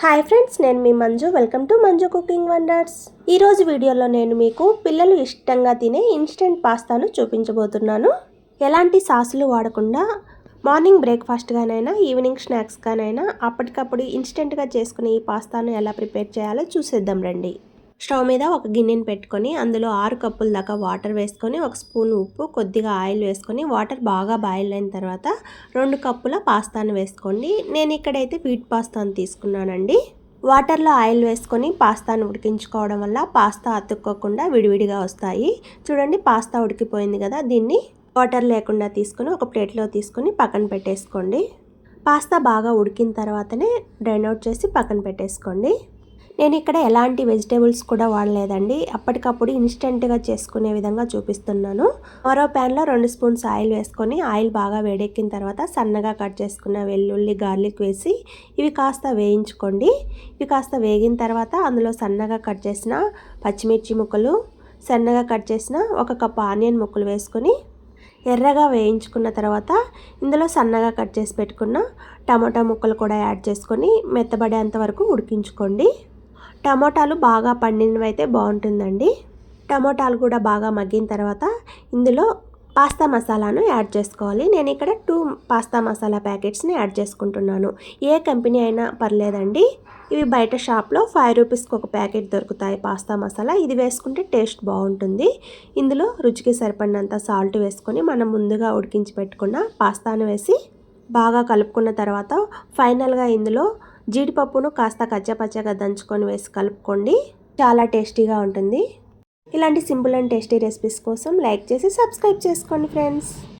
Hi friends, నేను మీ Manju. Welcome to Manju cooking wonders. ఈరోజు వీడియోలో నేను మీకు పిల్లలు ఇష్టంగా తినే ఇన్స్టెంట్ పాస్తాను చూపించబోతున్నాను. ఎలాంటి సాసులు వాడకుండా మార్నింగ్ బ్రేక్ఫాస్ట్గానైనా ఈవినింగ్ స్నాక్స్గానైనా అప్పటికప్పుడు ఇన్స్టెంట్గా చేసుకునే ఈ పాస్తాను ఎలా ప్రిపేర్ చేయాలో చూసేద్దాం రండి. స్టవ్ మీద ఒక గిన్నెని పెట్టుకొని అందులో 6 కప్పుల దాకా వాటర్ వేసుకొని 1 స్పూన్ ఉప్పు, కొద్దిగా ఆయిల్ వేసుకొని వాటర్ బాగా బాయిల్ అయిన తర్వాత 2 కప్పుల పాస్తాను వేసుకోండి. నేను ఇక్కడైతే వీట్ పాస్తాను తీసుకున్నానండి. వాటర్లో ఆయిల్ వేసుకొని పాస్తాను ఉడికించుకోవడం వల్ల పాస్తా అతుక్కోకుండా విడివిడిగా వస్తాయి. చూడండి, పాస్తా ఉడికిపోయింది కదా, దీన్ని వాటర్ లేకుండా తీసుకొని ఒక ప్లేట్లో తీసుకొని పక్కన పెట్టేసుకోండి. పాస్తా బాగా ఉడికిన తర్వాతనే డ్రైన్ అవుట్ చేసి పక్కన పెట్టేసుకోండి. నేను ఇక్కడ ఎలాంటి వెజిటేబుల్స్ కూడా వాడలేదండి. అప్పటికప్పుడు ఇన్స్టెంట్గా చేసుకునే విధంగా చూపిస్తున్నాను. మరో ప్యాన్లో 2 స్పూన్స్ ఆయిల్ వేసుకొని ఆయిల్ బాగా వేడెక్కిన తర్వాత సన్నగా కట్ చేసుకున్న వెల్లుల్లి, గార్లిక్ వేసి ఇవి కాస్త వేయించుకోండి. ఇవి కాస్త వేగిన తర్వాత అందులో సన్నగా కట్ చేసిన పచ్చిమిర్చి ముక్కలు, సన్నగా కట్ చేసిన 1 కప్ ఆనియన్ ముక్కలు వేసుకొని ఎర్రగా వేయించుకున్న తర్వాత ఇందులో సన్నగా కట్ చేసి పెట్టుకున్న టమాటా ముక్కలు కూడా యాడ్ చేసుకొని మెత్తబడేంత వరకు ఉడికించుకోండి. టమోటాలు బాగా పండినవి అయితే బాగుంటుందండి. టమోటాలు కూడా బాగా మగ్గిన తర్వాత ఇందులో పాస్తా మసాలాను యాడ్ చేసుకోవాలి. నేను ఇక్కడ 2 పాస్తా మసాలా ప్యాకెట్స్ని యాడ్ చేసుకుంటున్నాను. ఏ కంపెనీ అయినా పర్లేదండి. ఇవి బయట షాప్లో 5 రూపీస్కి ఒక ప్యాకెట్ దొరుకుతాయి పాస్తా మసాలా. ఇది వేసుకుంటే టేస్ట్ బాగుంటుంది. ఇందులో రుచికి సరిపడినంత సాల్ట్ వేసుకొని మనం ముందుగా ఉడికించి పెట్టుకున్న పాస్తాను వేసి బాగా కలుపుకున్న తర్వాత ఫైనల్గా ఇందులో జీడిపప్పును కాస్త కచ్చపచ్చగా దంచుకొని వేసి కలుపుకోండి. చాలా టేస్టీగా ఉంటుంది. ఇలాంటి సింపుల్ అండ్ టేస్టీ రెసిపీస్ కోసం లైక్ చేసి సబ్స్క్రైబ్ చేసుకోండి ఫ్రెండ్స్.